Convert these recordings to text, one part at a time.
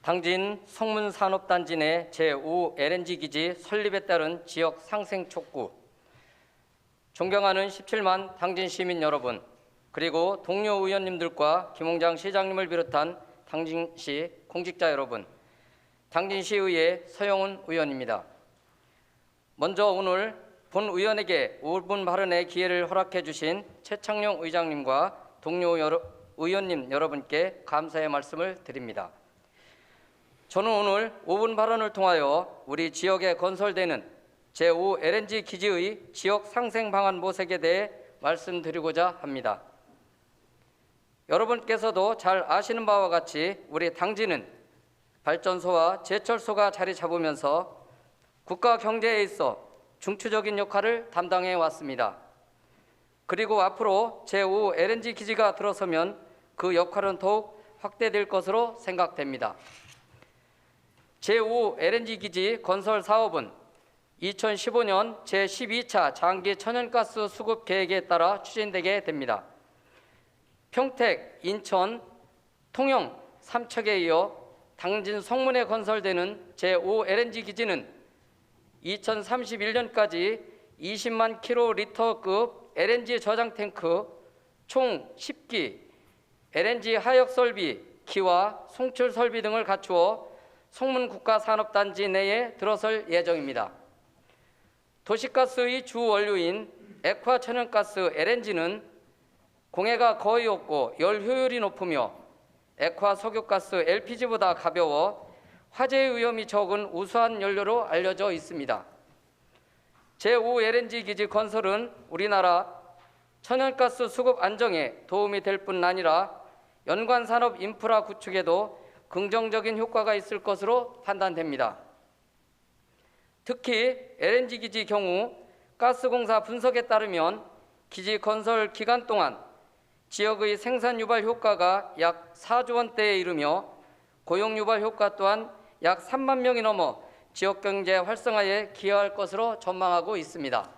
당진 성문산업단지 내 제5 LNG 기지 설립에 따른 지역 상생 촉구, 존경하는 17만 당진 시민 여러분, 그리고 동료 의원님들과 김홍장 시장님을 비롯한 당진시 공직자 여러분, 당진시의회 서영훈 의원입니다. 먼저 오늘 본 의원에게 5분 발언의 기회를 허락해 주신 최창룡 의장님과 동료 의원님 여러분께 감사의 말씀을 드립니다. 저는 오늘 5분 발언을 통하여 우리 지역에 건설되는 제5 LNG 기지의 지역 상생 방안 모색에 대해 말씀드리고자 합니다. 여러분께서도 잘 아시는 바와 같이 우리 당진은 발전소와 제철소가 자리 잡으면서 국가 경제에 있어 중추적인 역할을 담당해 왔습니다. 그리고 앞으로 제5 LNG 기지가 들어서면 그 역할은 더욱 확대될 것으로 생각됩니다. 제5 LNG 기지 건설 사업은 2015년 제12차 장기 천연가스 수급 계획에 따라 추진되게 됩니다. 평택, 인천, 통영, 삼척에 이어 당진 성문에 건설되는 제5 LNG 기지는 2031년까지 20만 킬로리터급 LNG 저장 탱크 총 10기, LNG 하역 설비, 기와 송출 설비 등을 갖추어 성문 국가산업단지 내에 들어설 예정입니다. 도시가스의 주 원료인 액화 천연가스 LNG는 공해가 거의 없고 열 효율이 높으며 액화 석유가스 LPG보다 가벼워 화재의 위험이 적은 우수한 연료로 알려져 있습니다. 제5 LNG 기지 건설은 우리나라 천연가스 수급 안정에 도움이 될 뿐 아니라 연관 산업 인프라 구축에도 긍정적인 효과가 있을 것으로 판단됩니다. 특히 LNG 기지 경우 가스공사 분석에 따르면 기지 건설 기간 동안 지역의 생산 유발 효과가 약 4조 원대에 이르며 고용 유발 효과 또한 약 3만 명이 넘어 지역 경제 활성화에 기여할 것으로 전망하고 있습니다.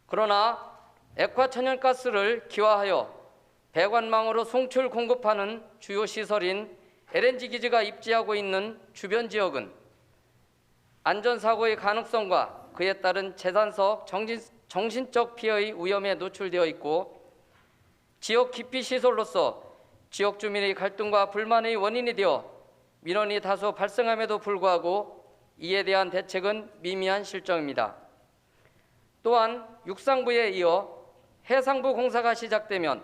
그러나 액화 천연가스를 기화하여 배관망으로 송출 공급하는 주요 시설인 LNG 기지가 입지하고 있는 주변 지역은 안전사고의 가능성과 그에 따른 재산적, 정신적 피해의 위험에 노출되어 있고 지역 기피 시설로서 지역 주민의 갈등과 불만의 원인이 되어 민원이 다소 발생함에도 불구하고 이에 대한 대책은 미미한 실정입니다. 또한 육상부에 이어 해상부 공사가 시작되면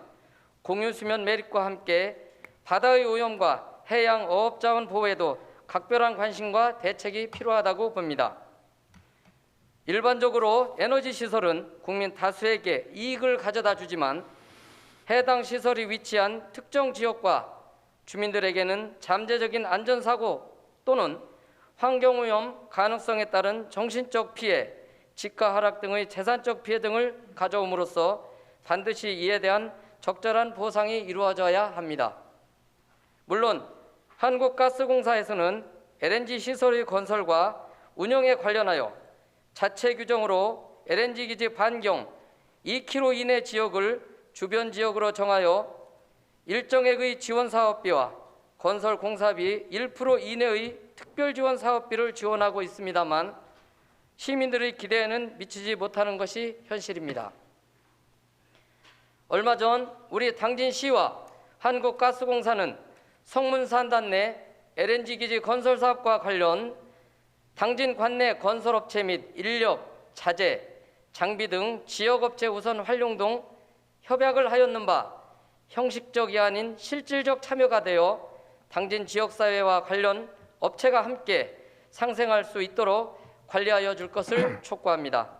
공유수면 매립과 함께 바다의 오염과 해양 어업자원 보호에도 각별한 관심과 대책이 필요하다고 봅니다. 일반적으로 에너지 시설은 국민 다수에게 이익을 가져다 주지만 해당 시설이 위치한 특정 지역과 주민들에게는 잠재적인 안전사고 또는 환경오염 가능성에 따른 정신적 피해, 집가 하락 등의 재산적 피해 등을 가져옴으로써 반드시 이에 대한 적절한 보상이 이루어져야 합니다. 물론 한국가스공사에서는 LNG 시설의 건설과 운영에 관련하여 자체 규정으로 LNG 기지 반경 2km 이내 지역을 주변 지역으로 정하여 일정액의 지원 사업비와 건설 공사비 1% 이내의 특별 지원 사업비를 지원하고 있습니다만 시민들의 기대에는 미치지 못하는 것이 현실입니다. 얼마 전 우리 당진시와 한국가스공사는 성문산단 내 LNG 기지 건설 사업과 관련 당진 관내 건설업체 및 인력, 자재, 장비 등 지역업체 우선 활용 등 협약을 하였는 바 형식적이 아닌 실질적 참여가 되어 당진 지역사회와 관련 업체가 함께 상생할 수 있도록 관리하여 줄 것을 촉구합니다.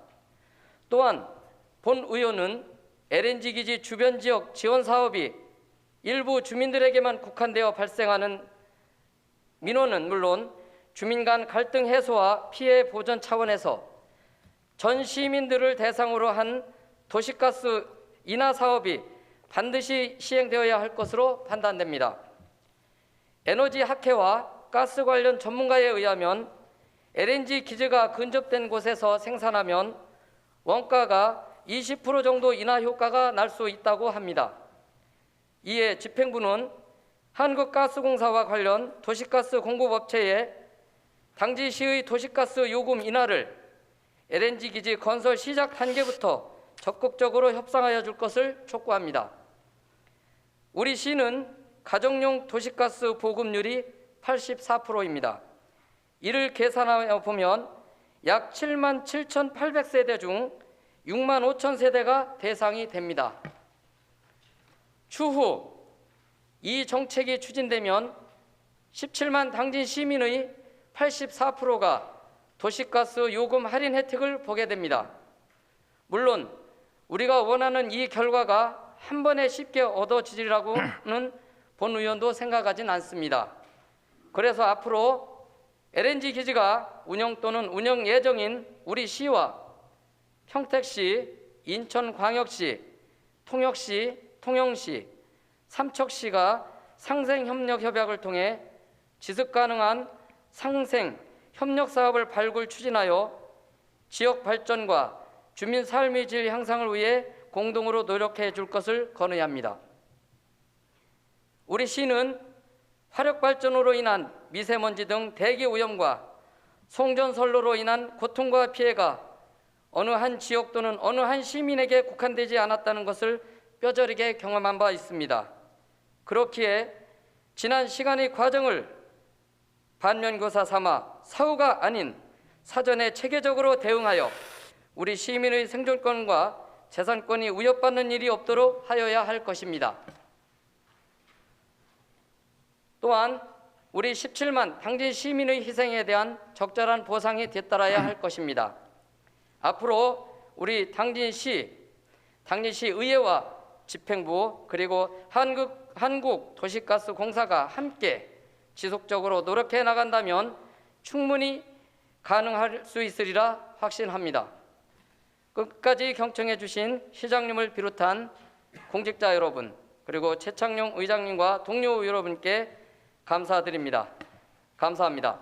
또한 본 의원은 LNG 기지 주변 지역 지원 사업이 일부 주민들에게만 국한되어 발생하는 민원은 물론 주민 간 갈등 해소와 피해 보전 차원에서 전 시민들을 대상으로 한 도시가스 인하 사업이 반드시 시행되어야 할 것으로 판단됩니다. 에너지 학회와 가스 관련 전문가에 의하면 LNG 기지가 근접된 곳에서 생산하면 원가가 20% 정도 인하 효과가 날 수 있다고 합니다. 이에 집행부는 한국가스공사와 관련 도시가스 공급업체에 당진시의 도시가스 요금 인하를 LNG 기지 건설 시작 단계부터 적극적으로 협상하여 줄 것을 촉구합니다. 우리 시는 가정용 도시가스 보급률이 84%입니다. 이를 계산하여 보면 약 77,800세대 중 65,000세대가 대상이 됩니다. 추후 이 정책이 추진되면 17만 당진 시민의 84%가 도시가스 요금 할인 혜택을 보게 됩니다. 물론 우리가 원하는 이 결과가 한 번에 쉽게 얻어지리라고는 본 의원도 생각하진 않습니다. 그래서 앞으로 LNG 기지가 운영 또는 운영 예정인 우리 시와 평택시, 인천광역시, 통역시, 통영시, 삼척시가 상생협력 협약을 통해 지속가능한 상생협력 사업을 발굴 추진하여 지역 발전과 주민 삶의 질 향상을 위해 공동으로 노력해 줄 것을 건의합니다. 우리 시는 화력발전으로 인한 미세먼지 등 대기오염과 송전선로로 인한 고통과 피해가 어느 한 지역 또는 어느 한 시민에게 국한되지 않았다는 것을 뼈저리게 경험한 바 있습니다. 그렇기에 지난 시간의 과정을 반면교사 삼아 사후가 아닌 사전에 체계적으로 대응하여 우리 시민의 생존권과 재산권이 위협받는 일이 없도록 하여야 할 것입니다. 또한 우리 17만 당진 시민의 희생에 대한 적절한 보상이 뒤따라야 할 것입니다. 앞으로 우리 당진시 의회와 집행부 그리고 한국도시가스공사가 함께 지속적으로 노력해 나간다면 충분히 가능할 수 있으리라 확신합니다. 끝까지 경청해 주신 시장님을 비롯한 공직자 여러분 그리고 최창룡 의장님과 동료 여러분께 감사드립니다. 감사합니다.